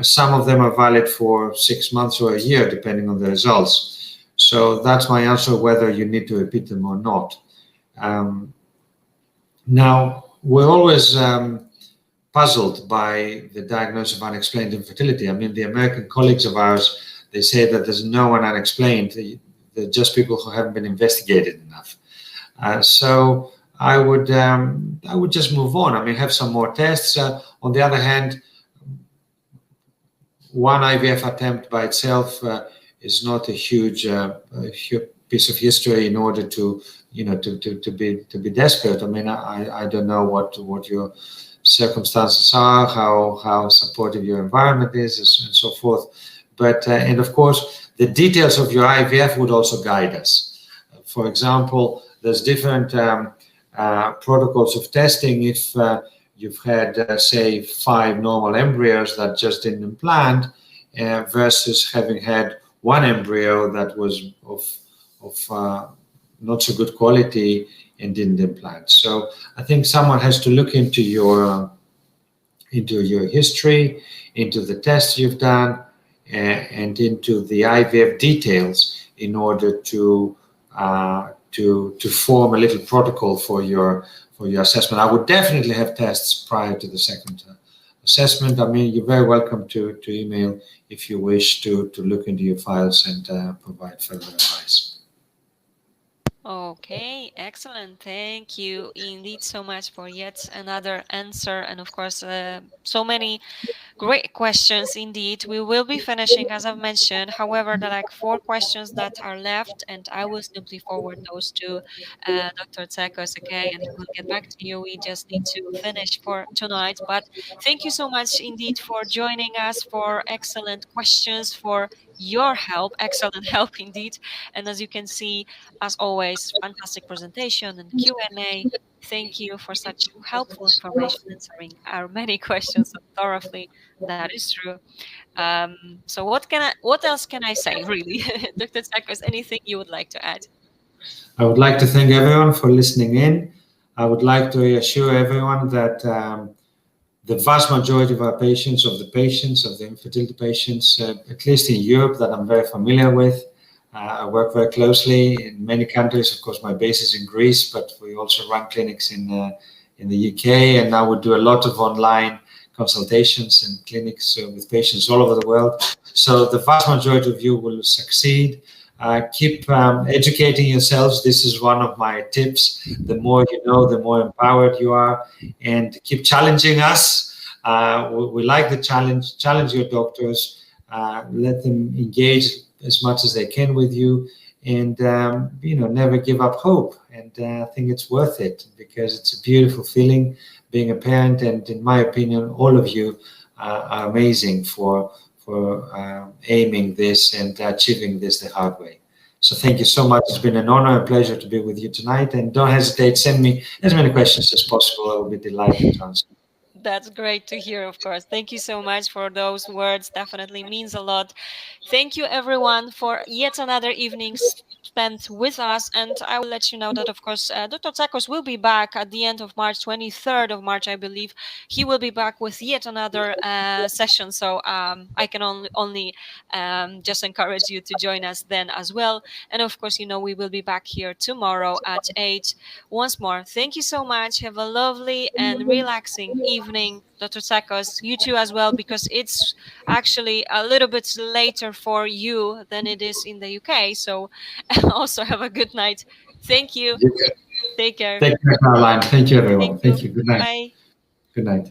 Some of them are valid for 6 months or a year, depending on the results. So that's my answer, whether you need to repeat them or not. Now, we're always puzzled by the diagnosis of unexplained infertility. I mean, the American colleagues of ours, they say that there's no one unexplained. They're just people who haven't been investigated enough. So I would just move on. I mean, have some more tests. On the other hand, one IVF attempt by itself is not a huge piece of history in order to to be desperate. I mean, I don't know what your circumstances are, how supportive your environment is, and so forth. But and of course, the details of your IVF would also guide us. For example, there's different protocols of testing if you've had, say, 5 normal embryos that just didn't implant versus having had one embryo that was of not so good quality and didn't implant. So I think someone has to look into your history, into the tests you've done, and into the IVF details in order to form a little protocol for your assessment. I would definitely have tests prior to the second assessment. I mean, you're very welcome to email if you wish to look into your files and provide further advice. Okay, excellent. Thank you indeed so much for yet another answer. And of course, so many great questions indeed. We will be finishing, as I've mentioned. However, there are like 4 questions that are left, and I will simply forward those to Dr. Tsakos, okay? And he will get back to you. We just need to finish for tonight. But thank you so much indeed for joining us, for excellent questions, for your help, excellent help indeed. And as you can see, as always, fantastic presentation and Q&A. Thank you for such helpful information, answering our many questions so thoroughly. That is true. So what else can I say, really? Dr. Tsakos, anything you would like to add? I would like to thank everyone for listening in. I would like to reassure everyone that the vast majority of our patients, of the infertility patients, at least in Europe that I'm very familiar with, I work very closely in many countries. Of course, my base is in Greece, but we also run clinics in the UK, and now we do a lot of online consultations and clinics with patients all over the world. So the vast majority of you will succeed. Keep educating yourselves. This is one of my tips. The more you know, the more empowered you are, and keep challenging us. We like the challenge. Challenge your doctors. Let them engage as much as they can with you, and never give up hope. And I think it's worth it because it's a beautiful feeling being a parent. And in my opinion, all of you are amazing for aiming this and achieving this the hard way. So thank you so much. It's been an honor and pleasure to be with you tonight. And don't hesitate, send me as many questions as possible. I will be delighted to answer. That's great to hear, of course. Thank you so much for those words. Definitely means a lot. Thank you, everyone, for yet another evening spent with us. And I will let you know that, of course, Dr. Tsakos will be back at the end of March, 23rd of March, I believe. He will be back with yet another session. So I can only just encourage you to join us then as well. And of course, we will be back here tomorrow at 8. Once more, thank you so much. Have a lovely and relaxing evening, Dr. Tsakos. You too as well, because it's actually a little bit later for you than it is in the UK. So also have a good night. Thank you. Take care. Thank you, Caroline. Thank you, everyone. Thank you. Thank you. Good night. Bye. Good night.